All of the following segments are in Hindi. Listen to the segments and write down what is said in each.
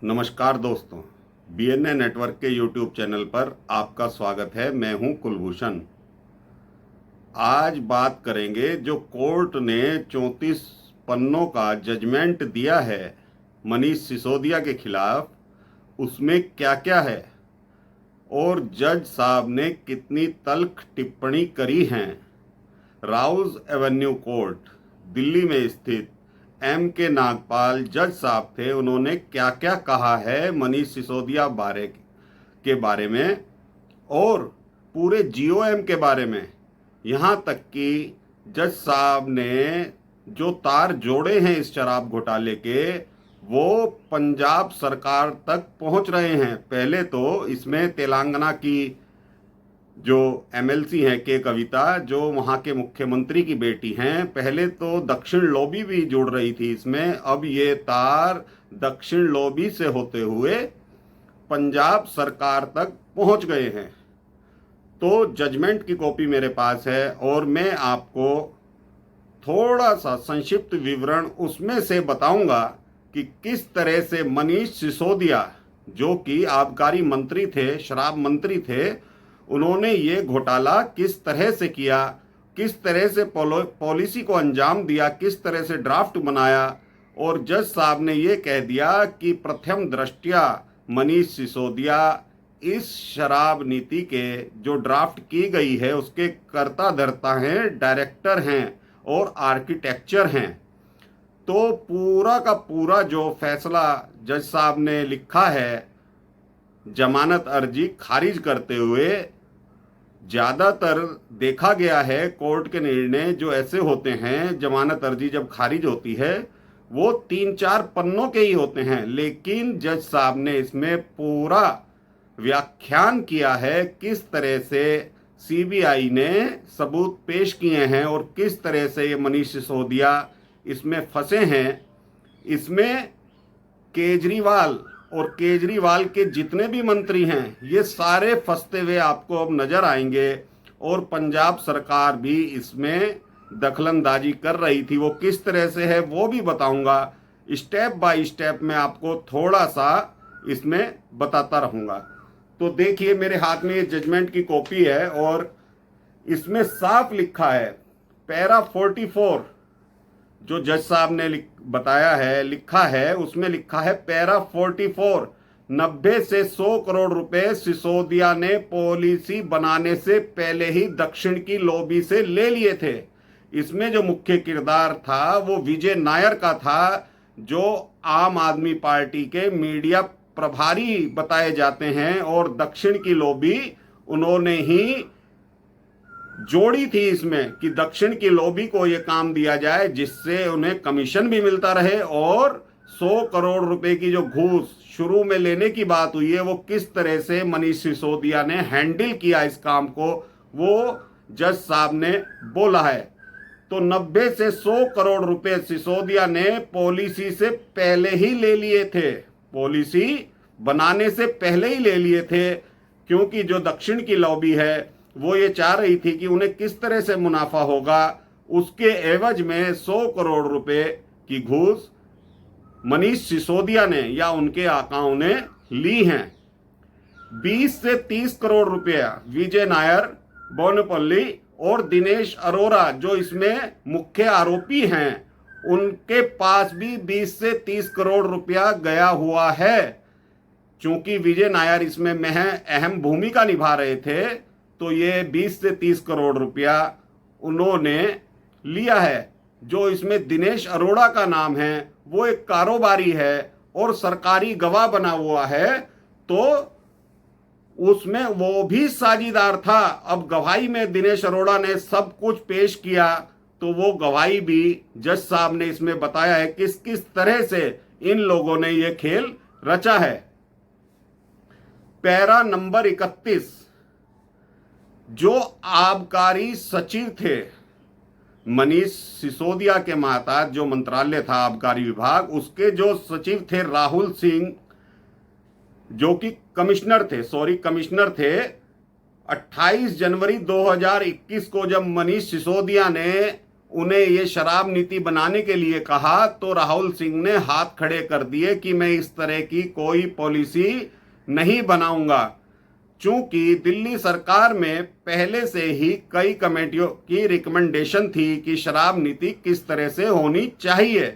नमस्कार दोस्तों, बीएनए नेटवर्क के यूट्यूब चैनल पर आपका स्वागत है। मैं हूं कुलभूषण। आज बात करेंगे जो कोर्ट ने 34 पन्नों का जजमेंट दिया है मनीष सिसोदिया के खिलाफ, उसमें क्या क्या है और जज साहब ने कितनी तल्ख टिप्पणी करी हैं। राउज एवेन्यू कोर्ट दिल्ली में स्थित के नागपाल जज साहब थे। उन्होंने क्या क्या कहा है मनीष सिसोदिया के बारे में और पूरे जीओएम के बारे में। यहाँ तक कि जज साहब ने जो तार जोड़े हैं इस शराब घोटाले के, वो पंजाब सरकार तक पहुँच रहे हैं। पहले तो इसमें तेलंगाना की जो एमएलसी हैं के कविता, जो वहाँ के मुख्यमंत्री की बेटी हैं, पहले तो दक्षिण लॉबी भी जुड़ रही थी इसमें। अब ये तार दक्षिण लॉबी से होते हुए पंजाब सरकार तक पहुँच गए हैं। तो जजमेंट की कॉपी मेरे पास है और मैं आपको थोड़ा सा संक्षिप्त विवरण उसमें से बताऊंगा कि किस तरह से मनीष सिसोदिया, जो कि आबकारी मंत्री थे, शराब मंत्री थे, उन्होंने ये घोटाला किस तरह से किया, किस तरह से पॉलिसी को अंजाम दिया, किस तरह से ड्राफ्ट बनाया। और जज साहब ने ये कह दिया कि प्रथम दृष्टया मनीष सिसोदिया इस शराब नीति के जो ड्राफ्ट की गई है उसके कर्ता धर्ता हैं, डायरेक्टर हैं और आर्किटेक्चर हैं। तो पूरा का पूरा जो फैसला जज साहब ने लिखा है जमानत अर्जी खारिज करते हुए, ज़्यादातर देखा गया है कोर्ट के निर्णय जो ऐसे होते हैं, जमानत अर्जी जब खारिज होती है वो 3-4 पन्नों के ही होते हैं, लेकिन जज साहब ने इसमें पूरा व्याख्यान किया है किस तरह से सीबीआई ने सबूत पेश किए हैं और किस तरह से ये मनीष सिसोदिया इसमें फंसे हैं। इसमें केजरीवाल और केजरीवाल के जितने भी मंत्री हैं ये सारे फंसते हुए आपको अब नजर आएंगे और पंजाब सरकार भी इसमें दखलंदाजी कर रही थी। वो किस तरह से है वो भी बताऊंगा, स्टेप बाय स्टेप मैं आपको थोड़ा सा इसमें बताता रहूंगा। तो देखिए मेरे हाथ में ये जजमेंट की कॉपी है और इसमें साफ लिखा है, पैरा 44 जो जज साहब ने बताया है, लिखा है, उसमें लिखा है पैरा 44, 90 से 100 करोड़ रुपए सिसोदिया ने पॉलिसी बनाने से पहले ही दक्षिण की लॉबी से ले लिए थे। इसमें जो मुख्य किरदार था वो विजय नायर का था, जो आम आदमी पार्टी के मीडिया प्रभारी बताए जाते हैं और दक्षिण की लॉबी उन्होंने ही जोड़ी थी इसमें कि दक्षिण की लॉबी को यह काम दिया जाए जिससे उन्हें कमीशन भी मिलता रहे। और 100 करोड़ रुपए की जो घूस शुरू में लेने की बात हुई है वो किस तरह से मनीष सिसोदिया ने हैंडल किया इस काम को, वो जज साहब ने बोला है। तो 90 से 100 करोड़ रुपए सिसोदिया ने पॉलिसी से पहले ही ले लिए थे, पॉलिसी बनाने से पहले ही ले लिए थे, क्योंकि जो दक्षिण की लॉबी है वो ये चाह रही थी कि उन्हें किस तरह से मुनाफा होगा, उसके एवज में 100 करोड़ रुपए की घूस मनीष सिसोदिया ने या उनके आकाओं ने ली हैं। 20 से 30 करोड़ रुपया विजय नायर, बोनपल्ली और दिनेश अरोरा जो इसमें मुख्य आरोपी हैं, उनके पास भी 20 से 30 करोड़ रुपया गया हुआ है। चूंकि विजय नायर इसमें अहम भूमिका निभा रहे थे तो ये 20 से 30 करोड़ रुपया उन्होंने लिया है। जो इसमें दिनेश अरोड़ा का नाम है वो एक कारोबारी है और सरकारी गवाह बना हुआ है, तो उसमें वो भी साझीदार था। अब गवाही में दिनेश अरोड़ा ने सब कुछ पेश किया, तो वो गवाही भी जज साहब ने इसमें बताया है किस किस तरह से इन लोगों ने ये खेल रचा है। पैरा नंबर 31, जो आबकारी सचिव थे मनीष सिसोदिया के महताज जो मंत्रालय था आबकारी विभाग, उसके जो सचिव थे राहुल सिंह, जो कि कमिश्नर थे। 28 जनवरी 2021 को जब मनीष सिसोदिया ने उन्हें ये शराब नीति बनाने के लिए कहा तो राहुल सिंह ने हाथ खड़े कर दिए कि मैं इस तरह की कोई पॉलिसी नहीं बनाऊंगा। चूंकि दिल्ली सरकार में पहले से ही कई कमेटियों की रिकमेंडेशन थी कि शराब नीति किस तरह से होनी चाहिए।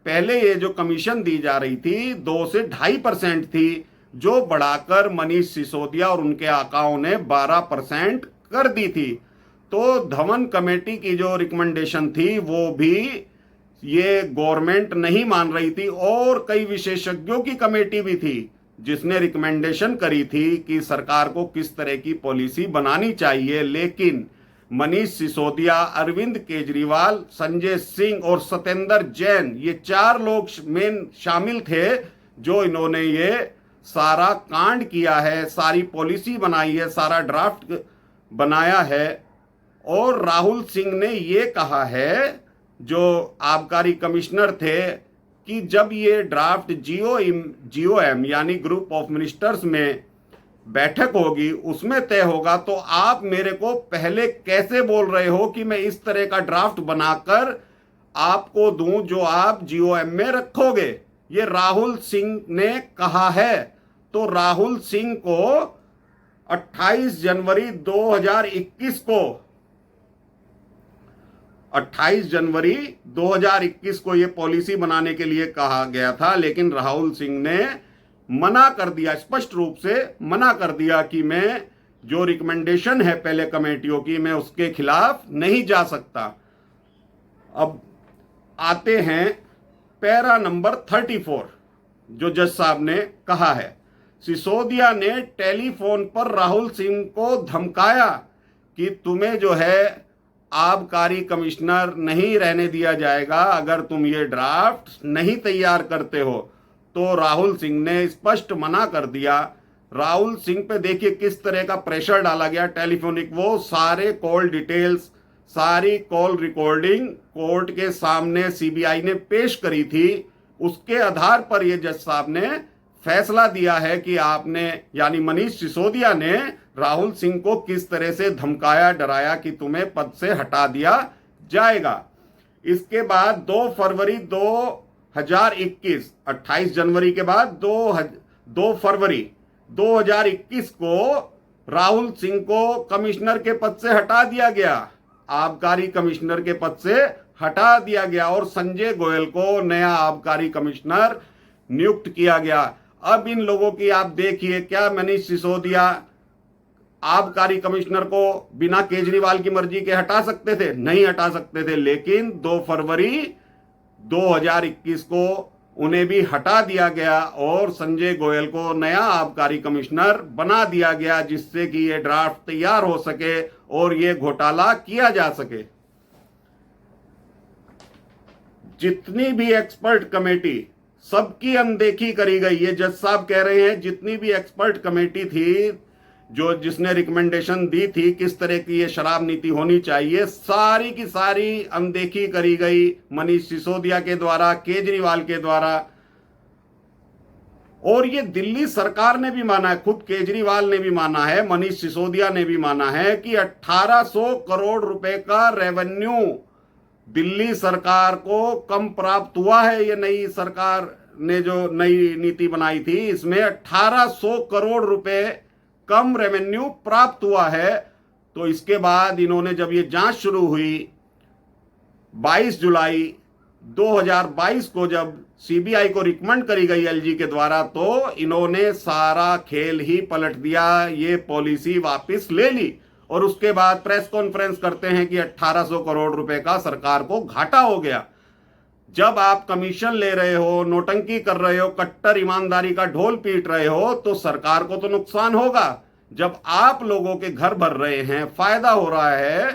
पहले ये जो कमीशन दी जा रही थी 2 से 2.5% थी, जो बढ़ाकर मनीष सिसोदिया और उनके आकाओं ने 12% कर दी थी। तो धवन कमेटी की जो रिकमेंडेशन थी वो भी ये गवर्नमेंट नहीं मान रही थी, और कई विशेषज्ञों की कमेटी भी थी जिसने रिकमेंडेशन करी थी कि सरकार को किस तरह की पॉलिसी बनानी चाहिए। लेकिन मनीष सिसोदिया, अरविंद केजरीवाल, संजय सिंह और सत्येंद्र जैन, ये 4 लोग मेन शामिल थे जो इन्होंने ये सारा कांड किया है, सारी पॉलिसी बनाई है, सारा ड्राफ्ट बनाया है। और राहुल सिंह ने ये कहा है, जो आबकारी कमिश्नर थे, कि जब ये ड्राफ्ट जीओएम यानी ग्रुप ऑफ मिनिस्टर्स में बैठक होगी उसमें तय होगा, तो आप मेरे को पहले कैसे बोल रहे हो कि मैं इस तरह का ड्राफ्ट बनाकर आपको दूं जो आप जीओएम में रखोगे। ये राहुल सिंह ने कहा है। तो राहुल सिंह को 28 जनवरी 2021 को ये पॉलिसी बनाने के लिए कहा गया था, लेकिन राहुल सिंह ने मना कर दिया, स्पष्ट रूप से मना कर दिया कि मैं जो रिकमेंडेशन है पहले कमेटियों की, मैं उसके खिलाफ नहीं जा सकता। अब आते हैं पैरा नंबर 34, जो जज साहब ने कहा है। सिसोदिया ने टेलीफोन पर राहुल सिंह को धमकाया कि तुम्हें जो है आबकारी कमिश्नर नहीं रहने दिया जाएगा अगर तुम ये ड्राफ्ट नहीं तैयार करते हो। तो राहुल सिंह ने स्पष्ट मना कर दिया। राहुल सिंह पे देखिए किस तरह का प्रेशर डाला गया टेलीफोनिक। वो सारे कॉल डिटेल्स, सारी कॉल रिकॉर्डिंग कोर्ट के सामने सीबीआई ने पेश करी थी। उसके आधार पर ये जज साहब ने फैसला दिया है कि आपने, यानी मनीष सिसोदिया ने राहुल सिंह को किस तरह से धमकाया, डराया कि तुम्हें पद से हटा दिया जाएगा। इसके बाद 2 फरवरी 2021, 28 जनवरी के बाद 2 फरवरी 2021 को राहुल सिंह को कमिश्नर के पद से हटा दिया गया, आबकारी कमिश्नर के पद से हटा दिया गया, और संजय गोयल को नया आबकारी कमिश्नर नियुक्त किया गया। अब इन लोगों की आप देखिए, क्या मनीष सिसोदिया आबकारी कमिश्नर को बिना केजरीवाल की मर्जी के हटा सकते थे? नहीं हटा सकते थे, लेकिन 2 फरवरी 2021 को उन्हें भी हटा दिया गया और संजय गोयल को नया आबकारी कमिश्नर बना दिया गया, जिससे कि ये ड्राफ्ट तैयार हो सके और ये घोटाला किया जा सके। जितनी भी एक्सपर्ट कमेटी, सबकी अनदेखी करी गई। ये जज साहब कह रहे हैं जितनी भी एक्सपर्ट कमेटी थी जिसने रिकमेंडेशन दी थी किस तरह की ये शराब नीति होनी चाहिए, सारी की सारी अनदेखी करी गई मनीष सिसोदिया के द्वारा, केजरीवाल के द्वारा। और ये दिल्ली सरकार ने भी माना है, खुद केजरीवाल ने भी माना है, मनीष सिसोदिया ने भी माना है कि 1800 करोड़ रुपए का रेवेन्यू दिल्ली सरकार को कम प्राप्त हुआ है। ये नई सरकार ने जो नई नीति बनाई थी, इसमें 1800 करोड़ रुपए कम रेवेन्यू प्राप्त हुआ है। तो इसके बाद इन्होंने, जब ये जांच शुरू हुई 22 जुलाई 2022 को, जब सीबीआई को रिकमेंड करी गई एलजी के द्वारा, तो इन्होंने सारा खेल ही पलट दिया, ये पॉलिसी वापस ले ली और उसके बाद प्रेस कॉन्फ्रेंस करते हैं कि 1800 करोड़ रुपए का सरकार को घाटा हो गया। जब आप कमीशन ले रहे हो, नोटंकी कर रहे हो, कट्टर ईमानदारी का ढोल पीट रहे हो, तो सरकार को तो नुकसान होगा। जब आप लोगों के घर भर रहे हैं, फायदा हो रहा है,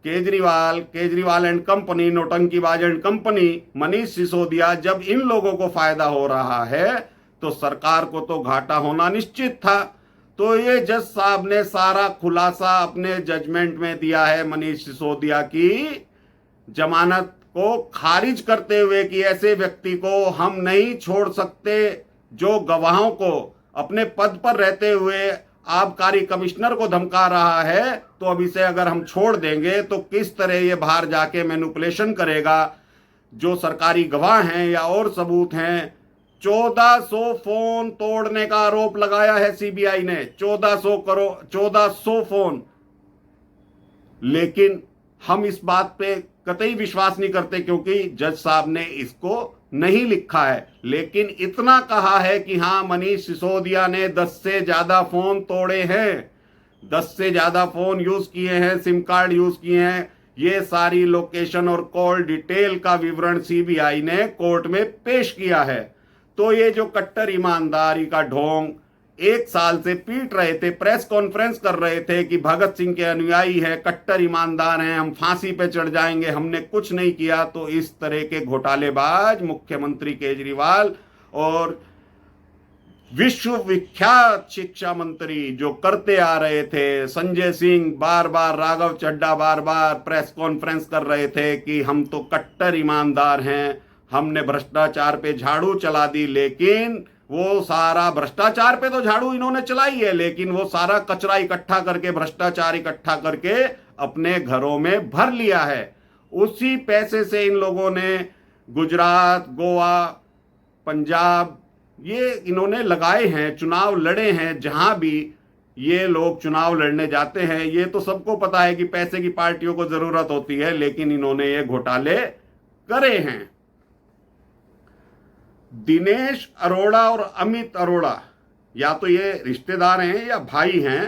केजरीवाल एंड कंपनी, नोटंकीबाज एंड कंपनी, मनीष सिसोदिया, जब इन लोगों को फायदा हो रहा है तो सरकार को तो घाटा होना निश्चित था। तो ये जज साहब ने सारा खुलासा अपने जजमेंट में दिया है मनीष सिसोदिया की जमानत को खारिज करते हुए कि ऐसे व्यक्ति को हम नहीं छोड़ सकते जो गवाहों को अपने पद पर रहते हुए आबकारी कमिश्नर को धमका रहा है, तो अब इसे अगर हम छोड़ देंगे तो किस तरह ये बाहर जाके मैनिपुलेशन करेगा। जो सरकारी गवाह हैं या और सबूत हैं, 1400 फोन तोड़ने का आरोप लगाया है सीबीआई ने, 1400 फोन। लेकिन हम इस बात पे कतई विश्वास नहीं करते क्योंकि जज साहब ने इसको नहीं लिखा है। लेकिन इतना कहा है कि हाँ, मनीष सिसोदिया ने 10 से ज्यादा फोन तोड़े हैं, 10 से ज्यादा फोन यूज किए हैं, सिम कार्ड यूज किए हैं। ये सारी लोकेशन और कॉल डिटेल का विवरण सीबीआई ने कोर्ट में पेश किया है। तो ये जो कट्टर ईमानदारी का ढोंग 1 साल से पीट रहे थे, प्रेस कॉन्फ्रेंस कर रहे थे कि भगत सिंह के अनुयायी है, कट्टर ईमानदार हैं, हम फांसी पे चढ़ जाएंगे, हमने कुछ नहीं किया। तो इस तरह के घोटालेबाज मुख्यमंत्री केजरीवाल और विश्व विख्यात शिक्षा मंत्री जो करते आ रहे थे संजय सिंह, बार बार राघव चड्ढा बार बार प्रेस कॉन्फ्रेंस कर रहे थे कि हम तो कट्टर ईमानदार हैं, हमने भ्रष्टाचार पे झाड़ू चला दी। लेकिन वो सारा भ्रष्टाचार पे तो झाड़ू इन्होंने चलाई है, लेकिन वो सारा कचरा इकट्ठा करके, भ्रष्टाचार इकट्ठा करके अपने घरों में भर लिया है। उसी पैसे से इन लोगों ने गुजरात, गोवा, पंजाब ये इन्होंने लगाए हैं, चुनाव लड़े हैं। जहां भी ये लोग चुनाव लड़ने जाते हैं, ये तो सबको पता है कि पैसे की पार्टियों को जरूरत होती है, लेकिन इन्होंने ये घोटाले करे हैं। दिनेश अरोड़ा और अमित अरोड़ा या तो ये रिश्तेदार हैं या भाई हैं।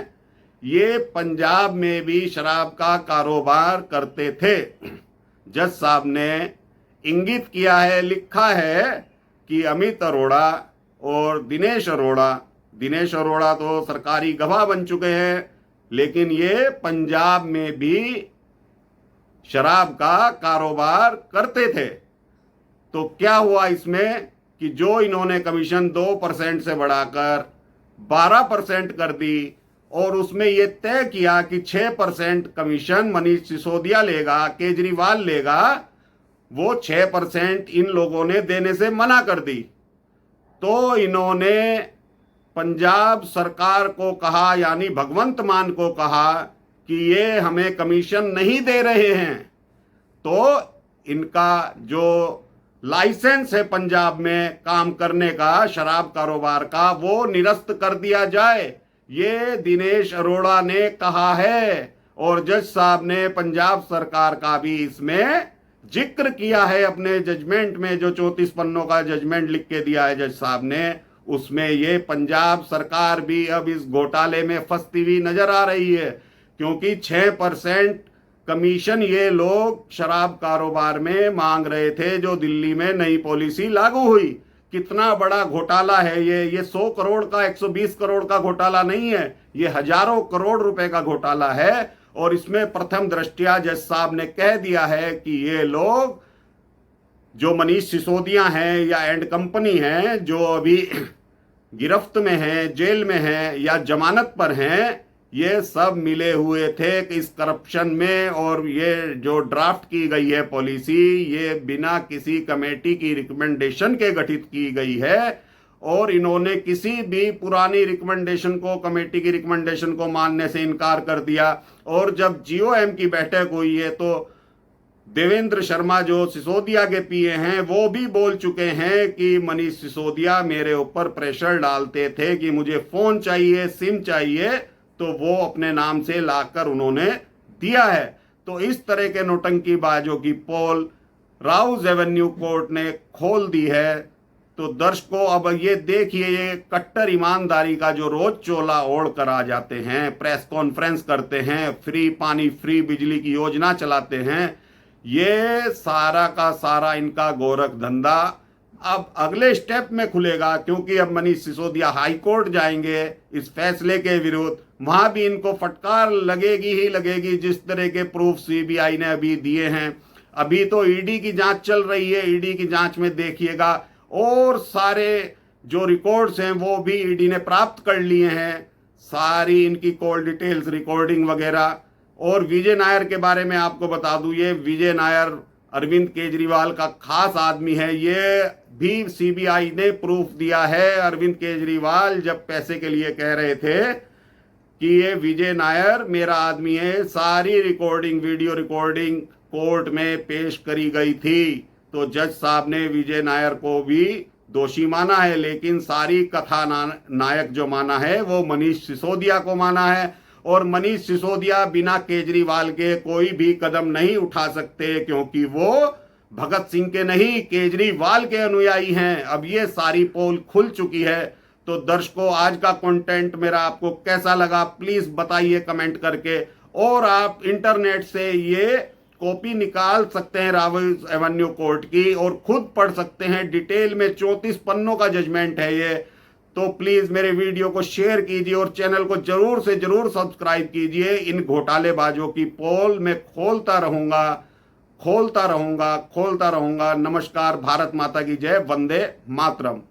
ये पंजाब में भी शराब का कारोबार करते थे। जज साहब ने इंगित किया है, लिखा है कि अमित अरोड़ा और दिनेश अरोड़ा तो सरकारी गवाह बन चुके हैं, लेकिन ये पंजाब में भी शराब का कारोबार करते थे। तो क्या हुआ इसमें कि जो इन्होंने कमीशन 2% से बढ़ाकर 12% कर दी और उसमें यह तय किया कि 6% कमीशन मनीष सिसोदिया लेगा, केजरीवाल लेगा, वो 6% इन लोगों ने देने से मना कर दी। तो इन्होंने पंजाब सरकार को कहा, यानी भगवंत मान को कहा कि ये हमें कमीशन नहीं दे रहे हैं, तो इनका जो लाइसेंस है पंजाब में काम करने का, शराब कारोबार का, वो निरस्त कर दिया जाए। ये दिनेश अरोड़ा ने कहा है और जज साहब ने पंजाब सरकार का भी इसमें जिक्र किया है अपने जजमेंट में। जो 34 पन्नों का जजमेंट लिख के दिया है जज साहब ने, उसमें ये पंजाब सरकार भी अब इस घोटाले में फंसती हुई नजर आ रही है, क्योंकि 6% कमीशन ये लोग शराब कारोबार में मांग रहे थे जो दिल्ली में नई पॉलिसी लागू हुई। कितना बड़ा घोटाला है ये 100 करोड़ का, 120 करोड़ का घोटाला नहीं है, ये हजारों करोड़ रुपए का घोटाला है। और इसमें प्रथम दृष्टया जज साहब ने कह दिया है कि ये लोग जो मनीष सिसोदिया हैं या एंड कंपनी हैं, जो अभी गिरफ्त में हैं, जेल में हैं या जमानत पर हैं, ये सब मिले हुए थे इस करप्शन में। और ये जो ड्राफ्ट की गई है पॉलिसी, ये बिना किसी कमेटी की रिकमेंडेशन के गठित की गई है और इन्होंने किसी भी पुरानी रिकमेंडेशन को, कमेटी की रिकमेंडेशन को मानने से इनकार कर दिया। और जब जीओएम की बैठक हुई है तो देवेंद्र शर्मा जो सिसोदिया के पीए हैं, वो भी बोल चुके हैं कि मनीष सिसोदिया मेरे ऊपर प्रेशर डालते थे कि मुझे फोन चाहिए, सिम चाहिए, तो वो अपने नाम से लाकर उन्होंने दिया है। तो इस तरह के नौटंकीबाजों की पोल राउज एवेन्यू कोर्ट ने खोल दी है। तो दर्शकों, अब ये देखिए, ये कट्टर ईमानदारी का जो रोज चोला ओढ़ कर आ जाते हैं, प्रेस कॉन्फ्रेंस करते हैं, फ्री पानी फ्री बिजली की योजना चलाते हैं, ये सारा का सारा इनका गोरख धंधा अब अगले स्टेप में खुलेगा, क्योंकि अब मनीष सिसोदिया हाई कोर्ट जाएंगे इस फैसले के विरुद्ध। वहां भी इनको फटकार लगेगी ही लगेगी, जिस तरह के प्रूफ सीबीआई ने अभी दिए हैं। अभी तो ईडी की जांच चल रही है, ईडी की जांच में देखिएगा और सारे जो रिकॉर्ड्स हैं वो भी ईडी ने प्राप्त कर लिए हैं, सारी इनकी कॉल डिटेल्स, रिकॉर्डिंग वगैरह। और विजय नायर के बारे में आपको बता दूं, ये विजय नायर अरविंद केजरीवाल का खास आदमी है। ये भी सीबीआई ने प्रूफ दिया है। अरविंद केजरीवाल जब पैसे के लिए कह रहे थे कि ये विजय नायर मेरा आदमी है। सारी रिकॉर्डिंग, वीडियो रिकॉर्डिंग कोर्ट में पेश करी गई थी। तो जज साहब ने विजय नायर को भी दोषी माना है, लेकिन सारी कथा नायक जो माना है वो मनीष सिसोदिया को माना है। और मनीष सिसोदिया बिना केजरीवाल के कोई भी कदम नहीं उठा सकते, क्योंकि वो भगत सिंह के नहीं, केजरीवाल के अनुयायी हैं। अब ये सारी पोल खुल चुकी है। तो दर्शकों, आज का कंटेंट मेरा आपको कैसा लगा प्लीज बताइए कमेंट करके। और आप इंटरनेट से ये कॉपी निकाल सकते हैं रावल्स एवेन्यू कोर्ट की और खुद पढ़ सकते हैं डिटेल में। 34 पन्नों का जजमेंट है ये। तो प्लीज मेरे वीडियो को शेयर कीजिए और चैनल को जरूर से जरूर सब्सक्राइब कीजिए। इन घोटालेबाजों की पोल मैं खोलता रहूंगा, खोलता रहूंगा, खोलता रहूंगा। नमस्कार, भारत माता की जय, वंदे मातरम।